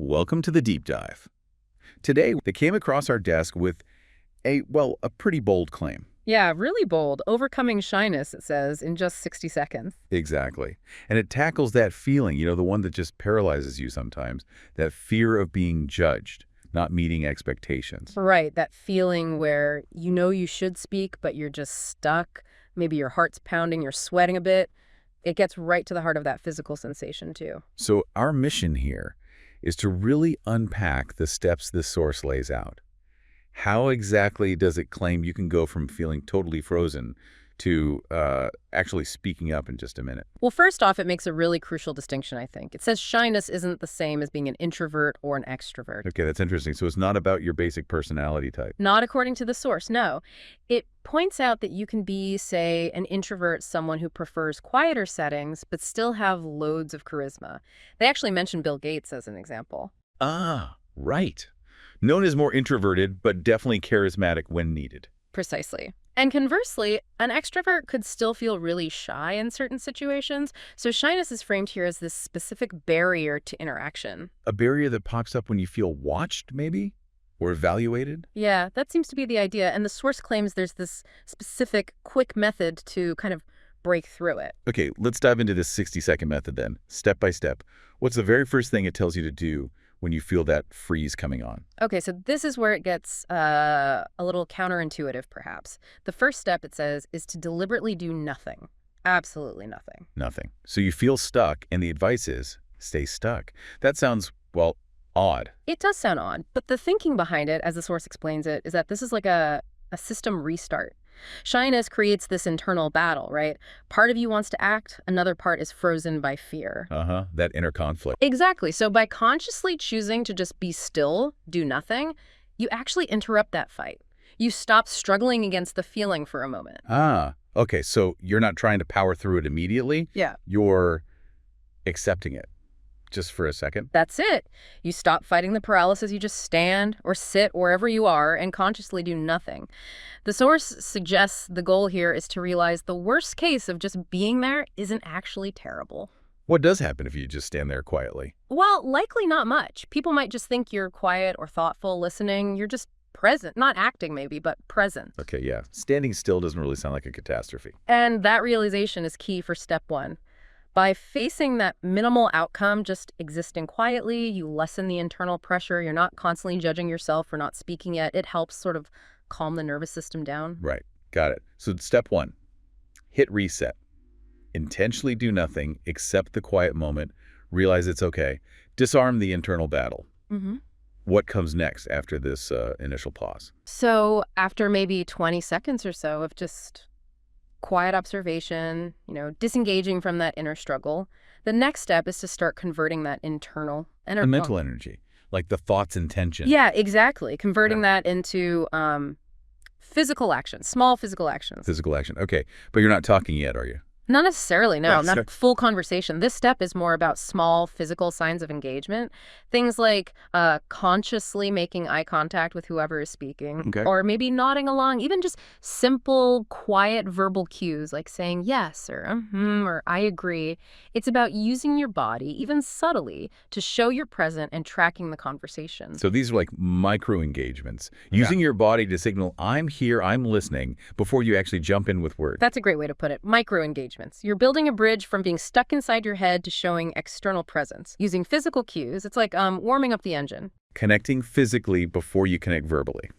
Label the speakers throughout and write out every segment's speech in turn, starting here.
Speaker 1: Welcome to the deep dive. Today, they came across our desk with a pretty bold claim.
Speaker 2: Yeah, really bold. Overcoming shyness, it says, in just 60 seconds.
Speaker 1: Exactly. And it tackles that feeling, the one that just paralyzes you sometimes, that fear of being judged, not meeting expectations.
Speaker 2: Right, that feeling where you know you should speak, but you're just stuck. Maybe your heart's pounding, you're sweating a bit. It gets right to the heart of that physical sensation, too.
Speaker 1: So our mission here is to really unpack the steps this source lays out. How exactly does it claim you can go from feeling totally frozen to actually speaking up in just a minute?
Speaker 2: Well, first off, it makes a really crucial distinction, I think. It says shyness isn't the same as being an introvert or an extrovert.
Speaker 1: Okay, that's interesting. So it's not about your basic personality type.
Speaker 2: Not according to the source, no. It points out that you can be, say, an introvert, someone who prefers quieter settings, but still have loads of charisma. They actually mention Bill Gates as an example.
Speaker 1: Ah, right. Known as more introverted, but definitely charismatic when needed.
Speaker 2: Precisely. And conversely, an extrovert could still feel really shy in certain situations, so shyness is framed here as this specific barrier to interaction.
Speaker 1: A barrier that pops up when you feel watched, maybe? Or evaluated?
Speaker 2: Yeah, that seems to be the idea, and the source claims there's this specific, quick method to kind of break through it.
Speaker 1: Okay, let's dive into this 60-second method then, step by step. What's the very first thing it tells you to do when you feel that freeze coming on?
Speaker 2: Okay, so this is where it gets a little counterintuitive, perhaps. The first step, it says, is to deliberately do nothing. Absolutely nothing.
Speaker 1: Nothing. So you feel stuck, and the advice is, stay stuck. That sounds, well, odd.
Speaker 2: It does sound odd, but the thinking behind it, as the source explains it, is that this is like a system restart. Shyness creates this internal battle, right? Part of you wants to act, another part is frozen by fear.
Speaker 1: That inner conflict.
Speaker 2: Exactly. So by consciously choosing to just be still, do nothing, you actually interrupt that fight. You stop struggling against the feeling for a moment.
Speaker 1: Okay, so you're not trying to power through it immediately?
Speaker 2: Yeah.
Speaker 1: You're accepting it. Just for a second?
Speaker 2: That's it. You stop fighting the paralysis, you just stand or sit wherever you are and consciously do nothing. The source suggests the goal here is to realize the worst case of just being there isn't actually terrible.
Speaker 1: What does happen if you just stand there quietly?
Speaker 2: Well, likely not much. People might just think you're quiet or thoughtful, listening. You're just present. Not acting maybe, but present.
Speaker 1: Okay, yeah. Standing still doesn't really sound like a catastrophe.
Speaker 2: And that realization is key for step one. By facing that minimal outcome, just existing quietly, you lessen the internal pressure. You're not constantly judging yourself for not speaking yet. It helps sort of calm the nervous system down.
Speaker 1: Right. Got it. So step one, hit reset. Intentionally do nothing, accept the quiet moment, realize it's okay. Disarm the internal battle. What comes next after this initial pause?
Speaker 2: So after maybe 20 seconds or so of just quiet observation, disengaging from that inner struggle, the next step is to start converting that internal energy.
Speaker 1: The mental energy, like the thoughts and tension.
Speaker 2: Yeah, exactly. Converting that into physical action, small physical actions.
Speaker 1: Physical action. Okay. But you're not talking yet, are you?
Speaker 2: Not necessarily, no,
Speaker 1: Right,
Speaker 2: not a full conversation. This step is more about small physical signs of engagement. Things like consciously making eye contact with whoever is speaking,
Speaker 1: Okay.
Speaker 2: or maybe nodding along, even just simple, quiet verbal cues like saying yes or or I agree. It's about using your body, even subtly, to show you're present and tracking the conversation.
Speaker 1: So these are like micro engagements, using your body to signal, I'm here, I'm listening, before you actually jump in with words.
Speaker 2: That's a great way to put it. Micro engagements. You're building a bridge from being stuck inside your head to showing external presence. Using physical cues, it's like warming up the engine.
Speaker 1: Connecting physically before you connect verbally.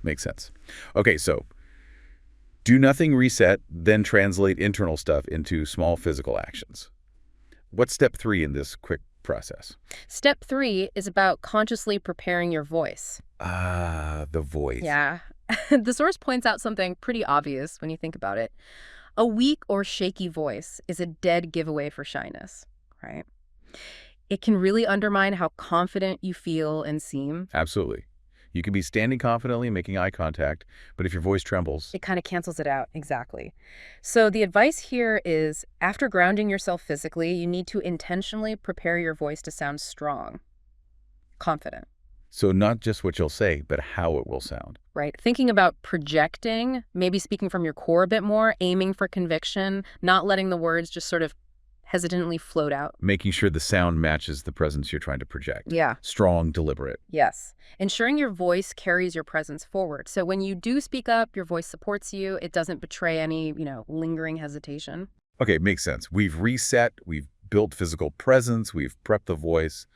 Speaker 1: Makes sense. Okay, so do nothing, reset, then translate internal stuff into small physical actions. What's step 3 in this quick process?
Speaker 2: Step 3 is about consciously preparing your voice.
Speaker 1: The voice.
Speaker 2: Yeah. The source points out something pretty obvious when you think about it. A weak or shaky voice is a dead giveaway for shyness, right? It can really undermine how confident you feel and seem.
Speaker 1: Absolutely. You can be standing confidently, making eye contact, but if your voice trembles...
Speaker 2: It kind of cancels it out, exactly. So the advice here is, after grounding yourself physically, you need to intentionally prepare your voice to sound strong, confident.
Speaker 1: So not just what you'll say, but how it will sound.
Speaker 2: Right. Thinking about projecting, maybe speaking from your core a bit more, aiming for conviction, not letting the words just sort of hesitantly float out.
Speaker 1: Making sure the sound matches the presence you're trying to project.
Speaker 2: Yeah.
Speaker 1: Strong, deliberate.
Speaker 2: Yes. Ensuring your voice carries your presence forward. So when you do speak up, your voice supports you. It doesn't betray any, lingering hesitation.
Speaker 1: Okay, makes sense. We've reset, we've built physical presence, we've prepped the voice.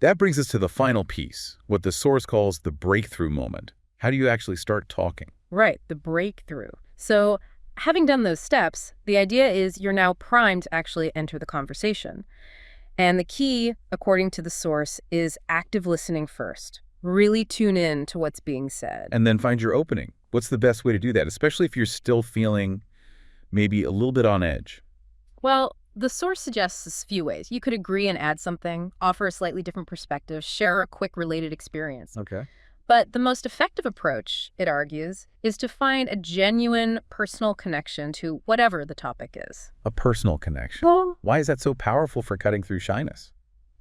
Speaker 1: That brings us to the final piece, what the source calls the breakthrough moment. How do you actually start talking?
Speaker 2: Right, the breakthrough. So having done those steps, the idea is you're now primed to actually enter the conversation. And the key, according to the source, is active listening first. Really tune in to what's being said.
Speaker 1: And then find your opening. What's the best way to do that, especially if you're still feeling maybe a little bit on edge?
Speaker 2: Well, the source suggests a few ways. You could agree and add something, offer a slightly different perspective, share a quick related experience.
Speaker 1: Okay.
Speaker 2: But the most effective approach, it argues, is to find a genuine personal connection to whatever the topic is.
Speaker 1: A personal connection.
Speaker 2: Well,
Speaker 1: Why is that so powerful for cutting through shyness?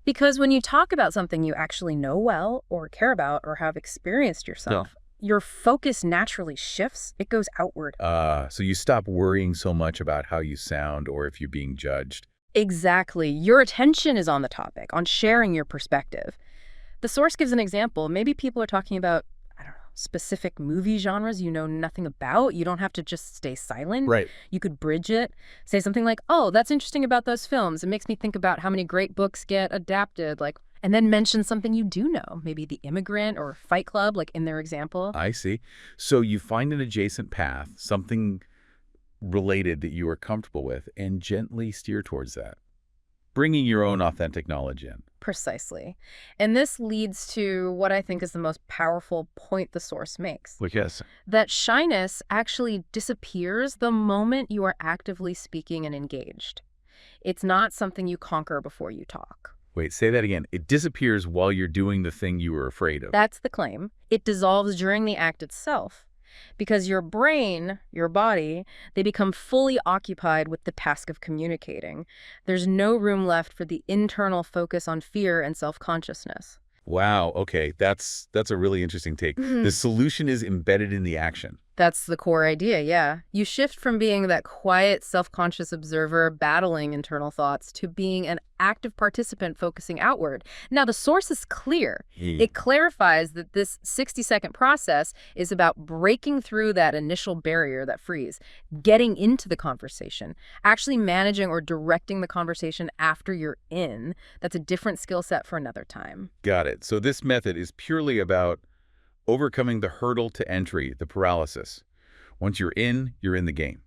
Speaker 2: because when you talk about something you actually know well or care about or have experienced yourself, your focus naturally shifts. It goes outward.
Speaker 1: So you stop worrying so much about how you sound or if you're being judged.
Speaker 2: Exactly. Your attention is on the topic, on sharing your perspective. The source gives an example. Maybe people are talking about, I don't know, specific movie genres you know nothing about. You don't have to just stay silent.
Speaker 1: Right.
Speaker 2: You could bridge it. Say something like, oh, that's interesting about those films. It makes me think about how many great books get adapted, and then mention something you do know, maybe The Immigrant or Fight Club, like in their example.
Speaker 1: I see. So you find an adjacent path, something related that you are comfortable with, and gently steer towards that, bringing your own authentic knowledge in.
Speaker 2: Precisely. And this leads to what I think is the most powerful point the source makes.
Speaker 1: Well, yes.
Speaker 2: That shyness actually disappears the moment you are actively speaking and engaged. It's not something you conquer before you talk.
Speaker 1: Wait, say that again. It disappears while you're doing the thing you were afraid of.
Speaker 2: That's the claim. It dissolves during the act itself. Because your brain, your body, they become fully occupied with the task of communicating. There's no room left for the internal focus on fear and self-consciousness.
Speaker 1: Wow, okay, that's a really interesting take. The solution is embedded in the action.
Speaker 2: That's the core idea, yeah. You shift from being that quiet, self-conscious observer battling internal thoughts to being an active participant focusing outward. Now, the source is clear. It clarifies that this 60-second process is about breaking through that initial barrier, that freeze, getting into the conversation, actually managing or directing the conversation after you're in. That's a different skill set for another time.
Speaker 1: Got it. So this method is purely about overcoming the hurdle to entry, the paralysis. Once you're in the game.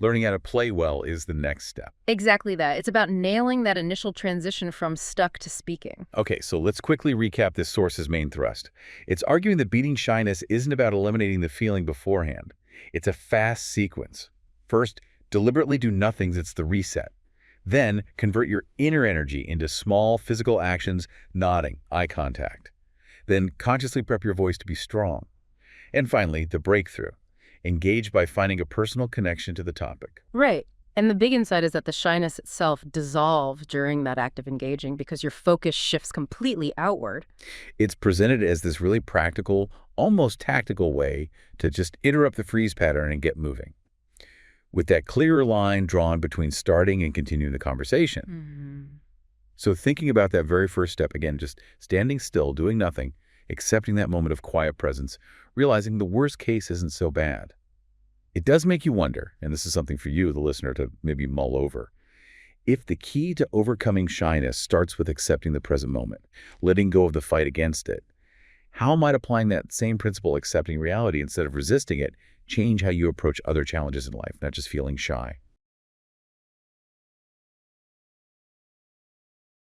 Speaker 1: Learning how to play well is the next step.
Speaker 2: Exactly that. It's about nailing that initial transition from stuck to speaking.
Speaker 1: Okay, so let's quickly recap this source's main thrust. It's arguing that beating shyness isn't about eliminating the feeling beforehand. It's a fast sequence. First, deliberately do nothing that's the reset. Then, convert your inner energy into small physical actions, nodding, eye contact. Then, consciously prep your voice to be strong. And finally, the breakthrough. Engage by finding a personal connection to the topic.
Speaker 2: Right. And the big insight is that the shyness itself dissolves during that act of engaging because your focus shifts completely outward.
Speaker 1: It's presented as this really practical, almost tactical way to just interrupt the freeze pattern and get moving, with that clearer line drawn between starting and continuing the conversation. So thinking about that very first step, again, just standing still, doing nothing, accepting that moment of quiet presence, realizing the worst case isn't so bad. It does make you wonder, and this is something for you, the listener, to maybe mull over. If the key to overcoming shyness starts with accepting the present moment, letting go of the fight against it, how might applying that same principle, accepting reality instead of resisting it, change how you approach other challenges in life, not just feeling shy?